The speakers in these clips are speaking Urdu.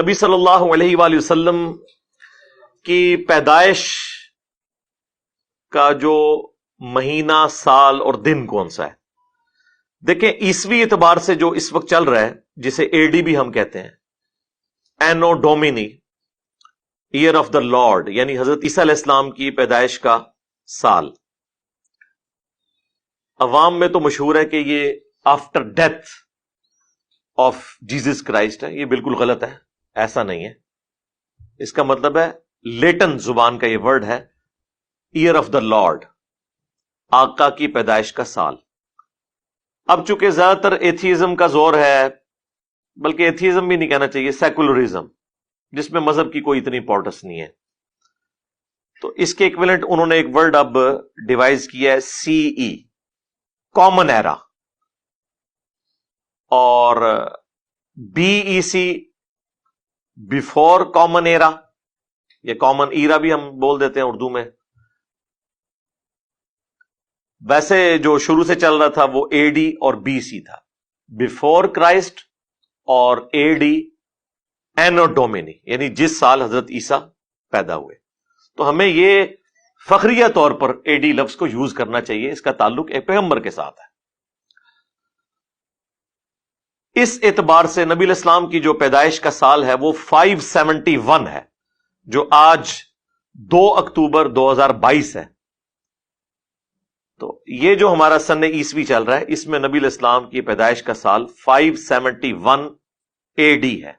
نبی صلی اللہ علیہ وآلہ وسلم کی پیدائش کا جو مہینہ، سال اور دن کون سا ہے؟ دیکھیں، عیسوی اعتبار سے جو اس وقت چل رہا ہے، جسے اے ڈی بھی ہم کہتے ہیں، اینو ڈومینی، ایئر آف دا لارڈ، یعنی حضرت عیسیٰ علیہ السلام کی پیدائش کا سال، عوام میں تو مشہور ہے کہ یہ after death of Jesus Christ ہے۔ یہ بالکل غلط ہے، ایسا نہیں ہے۔ اس کا مطلب ہے، لیٹن زبان کا یہ ورڈ ہے، ایئر آف دا لارڈ، آقا کی پیدائش کا سال۔ اب چونکہ زیادہ تر ایتھیزم کا زور ہے، بلکہ ایتھیزم بھی نہیں کہنا چاہیے، سیکولرزم، جس میں مذہب کی کوئی اتنی امپورٹنس نہیں ہے، تو اس کے ایکویلنٹ انہوں نے ایک ورڈ اب ڈیوائز کیا ہے، سی ای، کامن ایرا، اور B E C, before common era, یا کامن ایرا بھی ہم بول دیتے ہیں اردو میں۔ ویسے جو شروع سے چل رہا تھا وہ اے ڈی اور بی سی تھا، بیفور کرائسٹ، اور اے ڈی اینو ڈومینی، یعنی جس سال حضرت عیسیٰ پیدا ہوئے۔ تو ہمیں یہ فخریہ طور پر اے ڈی لفظ کو یوز کرنا چاہیے، اس کا تعلق ایک پیغمبر کے ساتھ ہے۔ اس اعتبار سے نبی علیہ السلام کی جو پیدائش کا سال ہے وہ 571 ہے، جو آج 2 اکتوبر 2022 ہے۔ تو یہ جو ہمارا سن عیسوی چل رہا ہے، اس میں نبی علیہ السلام کی پیدائش کا سال 571 اے ڈی ہے،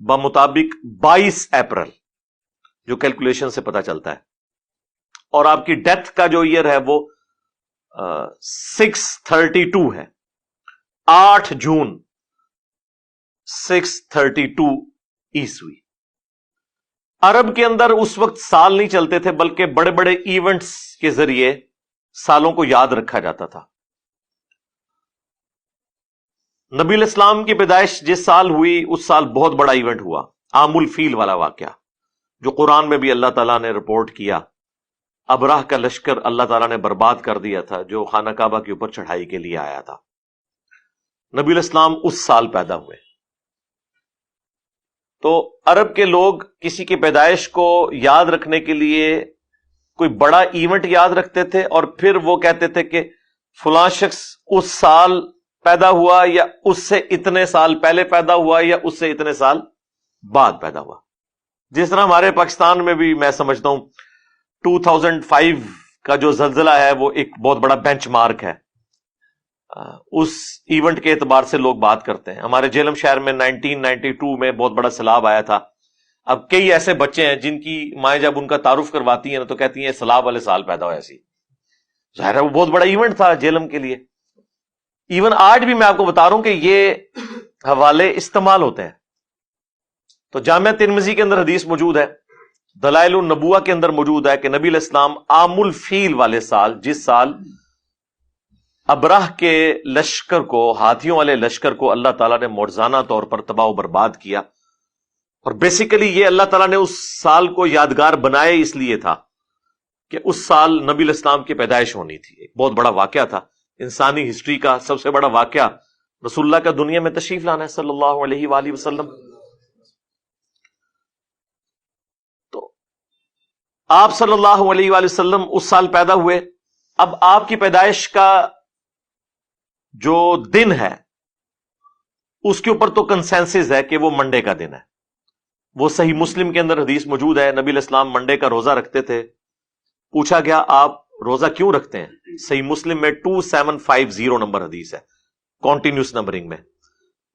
بمطابق 22 اپریل، جو کیلکولیشن سے پتا چلتا ہے۔ اور آپ کی ڈیتھ کا جو ایئر ہے وہ 632 ہے، 8 جون 632 عیسوی۔ عرب کے اندر اس وقت سال نہیں چلتے تھے، بلکہ بڑے بڑے ایونٹس کے ذریعے سالوں کو یاد رکھا جاتا تھا۔ نبی علیہ السلام کی پیدائش جس سال ہوئی، اس سال بہت بڑا ایونٹ ہوا، عام الفیل والا واقعہ، جو قرآن میں بھی اللہ تعالیٰ نے رپورٹ کیا۔ ابراہ کا لشکر اللہ تعالیٰ نے برباد کر دیا تھا، جو خانہ کعبہ کے اوپر چڑھائی کے لیے آیا تھا۔ نبی علیہ السلام اس سال پیدا ہوئے۔ تو عرب کے لوگ کسی کی پیدائش کو یاد رکھنے کے لیے کوئی بڑا ایونٹ یاد رکھتے تھے، اور پھر وہ کہتے تھے کہ فلاں شخص اس سال پیدا ہوا، یا اس سے اتنے سال پہلے پیدا ہوا، یا اس سے اتنے سال بعد پیدا ہوا۔ جس طرح ہمارے پاکستان میں بھی میں سمجھتا ہوں 2005 کا جو زلزلہ ہے وہ ایک بہت بڑا بینچ مارک ہے، اس ایونٹ کے اعتبار سے لوگ بات کرتے ہیں۔ ہمارے جہلم شہر میں 1992 میں بہت بڑا سیلاب آیا تھا۔ اب کئی ایسے بچے ہیں جن کی مائیں جب ان کا تعارف کرواتی ہیں نا، تو کہتی ہیں سیلاب والے سال پیدا ہوا ایسی۔ ظاہر ہے وہ بہت بڑا ایونٹ تھا جہلم کے لیے۔ ایون آج بھی میں آپ کو بتا رہا ہوں کہ یہ حوالے استعمال ہوتے ہیں۔ تو جامعہ ترمذی کے اندر حدیث موجود ہے، دلائل النبوہ کے اندر موجود ہے، کہ نبی علیہ السلام عام الفیل والے سال، جس سال ابراہ کے لشکر کو، ہاتھیوں والے لشکر کو اللہ تعالیٰ نے معجزانہ طور پر تباہ و برباد کیا، اور بیسیکلی یہ اللہ تعالیٰ نے اس سال کو یادگار بنائے اس لیے تھا کہ اس سال نبی علیہ السلام کی پیدائش ہونی تھی۔ ایک بہت بڑا واقعہ تھا، انسانی ہسٹری کا سب سے بڑا واقعہ رسول اللہ کا دنیا میں تشریف لانا ہے صلی اللہ علیہ وآلہ وسلم۔ تو آپ صلی اللہ علیہ وآلہ وسلم اس سال پیدا ہوئے۔ اب آپ کی پیدائش کا جو دن ہے، اس کے اوپر تو کنسنسس ہے کہ وہ منڈے کا دن ہے۔ وہ صحیح مسلم کے اندر حدیث موجود ہے، نبی علیہ السلام منڈے کا روزہ رکھتے تھے۔ پوچھا گیا آپ روزہ کیوں رکھتے ہیں؟ صحیح مسلم میں 2750 نمبر حدیث ہے، کنٹینیوس نمبرنگ میں۔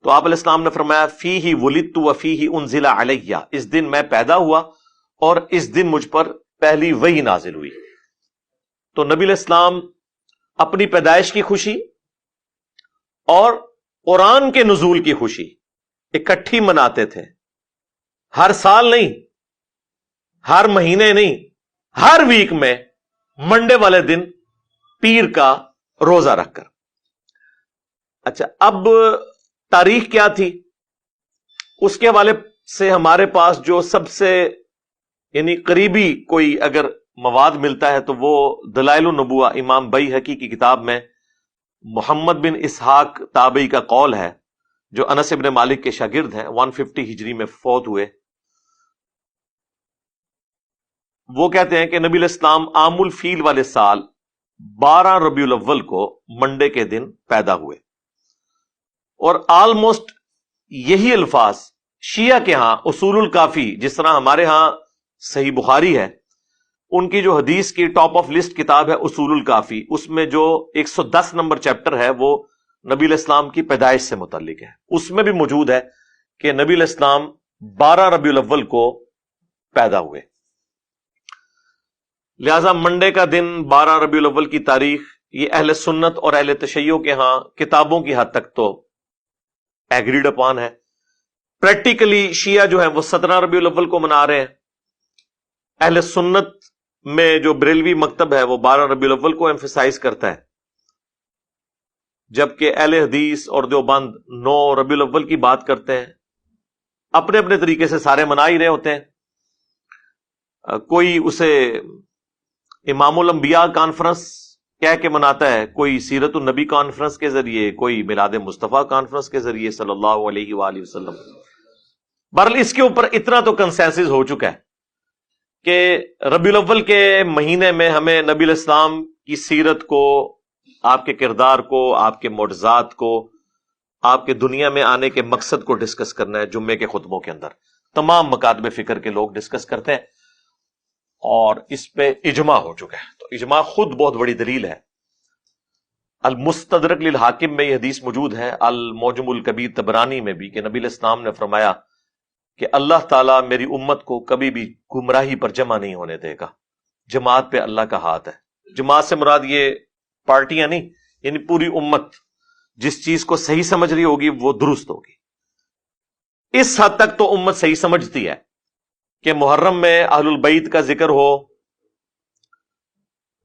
تو آپ علیہ السلام نے فرمایا، فیہ ولدت وفیہ انزل علیہ، اس دن میں پیدا ہوا اور اس دن مجھ پر پہلی وحی نازل ہوئی۔ تو نبی علیہ السلام اپنی پیدائش کی خوشی اور قرآن کے نزول کی خوشی اکٹھی مناتے تھے، ہر سال نہیں، ہر مہینے نہیں، ہر ویک میں منڈے والے دن پیر کا روزہ رکھ کر۔ اچھا، اب تاریخ کیا تھی؟ اس کے حوالے سے ہمارے پاس جو سب سے یعنی قریبی کوئی اگر مواد ملتا ہے تو وہ دلائل النبوہ، امام بیہقی کی کتاب میں محمد بن اسحاق تابعی کا قول ہے جو انس ابن مالک کے شاگرد ہیں، 150 ہجری میں فوت ہوئے، وہ کہتے ہیں کہ نبی علیہ السلام عام الفیل والے سال 12 ربیع الاول کو منڈے کے دن پیدا ہوئے، اور آلموسٹ یہی الفاظ شیعہ کے ہاں اصول الکافی، جس طرح ہمارے ہاں صحیح بخاری ہے، ان کی جو حدیث کی ٹاپ آف لسٹ کتاب ہے اصول الکافی، اس میں جو 110 نمبر چیپٹر ہے وہ نبی علیہ السلام کی پیدائش سے متعلق ہے، اس میں بھی موجود ہے کہ نبی علیہ السلام 12 ربیع الاول کو پیدا ہوئے۔ لہذا منڈے کا دن 12 ربیع الاول کی تاریخ یہ اہل سنت اور اہل تشیع کے ہاں کتابوں کی حد تک تو ایگریڈ اپان ہے۔ پریکٹیکلی شیعہ جو ہیں وہ 17 ربیع الاول کو منا رہے ہیں، اہل سنت میں جو بریلوی مکتب ہے وہ 12 ربیع الاول کو ایمفیسائز کرتا ہے، جبکہ اہل حدیث اور دیوبند 9 ربیع الاول کی بات کرتے ہیں۔ اپنے اپنے طریقے سے سارے منا ہی رہے ہوتے ہیں، کوئی اسے امام الانبیاء کانفرنس کہہ کے مناتا ہے، کوئی سیرت النبی کانفرنس کے ذریعے، کوئی میلاد مصطفیٰ کانفرنس کے ذریعے صلی اللہ علیہ وآلہ وسلم۔ بہرحال اس کے اوپر اتنا تو کنسنسس ہو چکا ہے کہ ربیع الاول کے مہینے میں ہمیں نبی علیہ السلام کی سیرت کو، آپ کے کردار کو، آپ کے معجزات کو، آپ کے دنیا میں آنے کے مقصد کو ڈسکس کرنا ہے۔ جمعے کے خطبوں کے اندر تمام مکاتب فکر کے لوگ ڈسکس کرتے ہیں، اور اس پہ اجماع ہو چکا ہے۔ تو اجماع خود بہت بڑی دلیل ہے۔ المستدرک للحاکم میں یہ حدیث موجود ہے، المعجم الکبیر طبرانی میں بھی، کہ نبی علیہ السلام نے فرمایا کہ اللہ تعالیٰ میری امت کو کبھی بھی گمراہی پر جمع نہیں ہونے دے گا، جماعت پہ اللہ کا ہاتھ ہے۔ جماعت سے مراد یہ پارٹیاں نہیں، یعنی پوری امت جس چیز کو صحیح سمجھ رہی ہوگی وہ درست ہوگی۔ اس حد تک تو امت صحیح سمجھتی ہے کہ محرم میں اہل البیت کا ذکر ہو،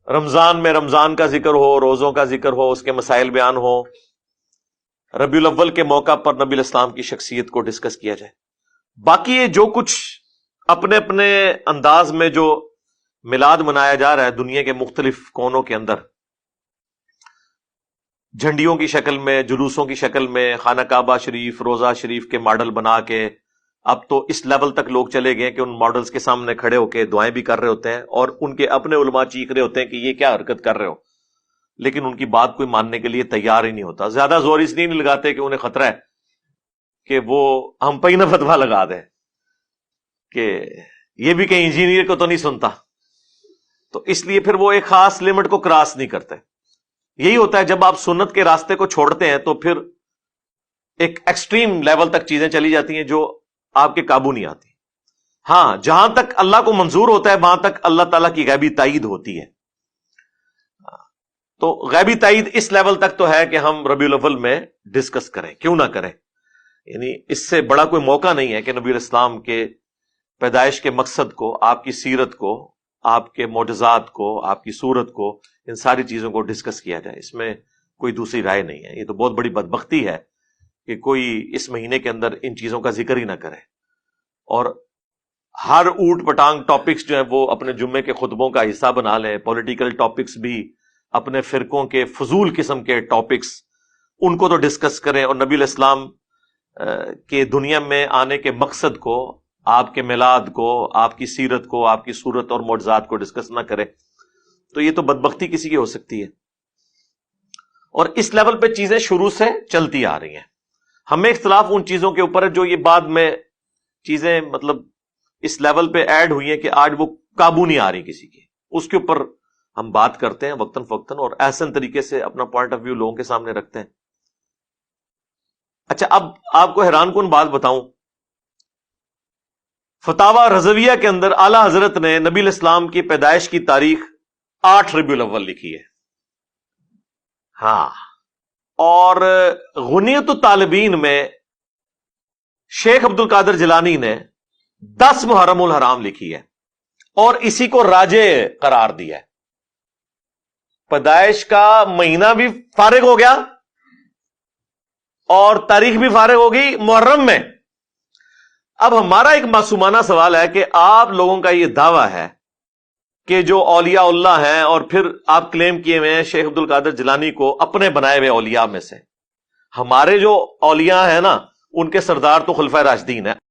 رمضان میں رمضان کا ذکر ہو، روزوں کا ذکر ہو، اس کے مسائل بیان ہو، ربیع الاول کے موقع پر نبی علیہ السلام کی شخصیت کو ڈسکس کیا جائے۔ باقی یہ جو کچھ اپنے اپنے انداز میں جو میلاد منایا جا رہا ہے دنیا کے مختلف کونوں کے اندر، جھنڈیوں کی شکل میں، جلوسوں کی شکل میں، خانہ کعبہ شریف، روزہ شریف کے ماڈل بنا کے، اب تو اس لیول تک لوگ چلے گئے کہ ان ماڈلز کے سامنے کھڑے ہو کے دعائیں بھی کر رہے ہوتے ہیں، اور ان کے اپنے علماء چیخ رہے ہوتے ہیں کہ یہ کیا حرکت کر رہے ہو، لیکن ان کی بات کوئی ماننے کے لیے تیار ہی نہیں ہوتا۔ زیادہ زور اس لیے نہیں لگاتے کہ انہیں خطرہ ہے کہ وہ ہم پہ ہی نہ فتویٰ لگا دیں کہ یہ بھی کہیں انجینئر کو تو نہیں سنتا، تو اس لیے پھر وہ ایک خاص لمٹ کو کراس نہیں کرتے۔ یہی ہوتا ہے جب آپ سنت کے راستے کو چھوڑتے ہیں تو پھر ایک ایکسٹریم لیول تک چیزیں چلی جاتی ہیں جو آپ کے قابو نہیں آتی۔ ہاں، جہاں تک اللہ کو منظور ہوتا ہے وہاں تک اللہ تعالیٰ کی غیبی تائید ہوتی ہے۔ تو غیبی تائید اس لیول تک تو ہے کہ ہم ربیع الاول میں ڈسکس کریں، کیوں نہ کریں، یعنی اس سے بڑا کوئی موقع نہیں ہے کہ نبی علیہ السلام کے پیدائش کے مقصد کو، آپ کی سیرت کو، آپ کے معجزات کو، آپ کی صورت کو، ان ساری چیزوں کو ڈسکس کیا جائے۔ اس میں کوئی دوسری رائے نہیں ہے۔ یہ تو بہت بڑی بدبختی ہے کہ کوئی اس مہینے کے اندر ان چیزوں کا ذکر ہی نہ کرے، اور ہر اوٹ پٹانگ ٹاپکس جو ہیں وہ اپنے جمعے کے خطبوں کا حصہ بنا لیں، پولیٹیکل ٹاپکس بھی، اپنے فرقوں کے فضول قسم کے ٹاپکس، ان کو تو ڈسکس کریں، اور نبی علیہ السلام کے دنیا میں آنے کے مقصد کو، آپ کے میلاد کو، آپ کی سیرت کو، آپ کی صورت اور معجزات کو ڈسکس نہ کریں، تو یہ تو بدبختی کسی کی ہو سکتی ہے۔ اور اس لیول پہ چیزیں شروع سے چلتی آ رہی ہیں۔ ہمیں اختلاف ان چیزوں کے اوپر ہے جو یہ بعد میں چیزیں مطلب اس لیول پہ ایڈ ہوئی ہیں کہ آج وہ قابو نہیں آ رہی کسی کی، اس کے اوپر ہم بات کرتے ہیں وقتاً فوقتاً، اور احسن طریقے سے اپنا پوائنٹ آف ویو لوگوں کے سامنے رکھتے ہیں۔ اچھا، اب آپ کو حیران کن بات بتاؤں، فتاوی رضویہ کے اندر اعلیٰ حضرت نے نبی علیہ السلام کی پیدائش کی تاریخ 8 ربیع الاول لکھی ہے۔ ہاں، اور غنیت الطالبین میں شیخ عبد القادر جیلانی نے 10 محرم الحرام لکھی ہے، اور اسی کو راجع قرار دیا ہے۔ پیدائش کا مہینہ بھی فارغ ہو گیا اور تاریخ بھی فارغ ہو گئی محرم میں۔ اب ہمارا ایک معصومانہ سوال ہے کہ آپ لوگوں کا یہ دعویٰ ہے کہ جو اولیاء اللہ ہیں، اور پھر آپ کلیم کیے ہوئے ہیں شیخ عبد القادر جیلانی کو اپنے بنائے ہوئے اولیاء میں سے، ہمارے جو اولیاء ہیں نا ان کے سردار تو خلفائے راشدین ہیں.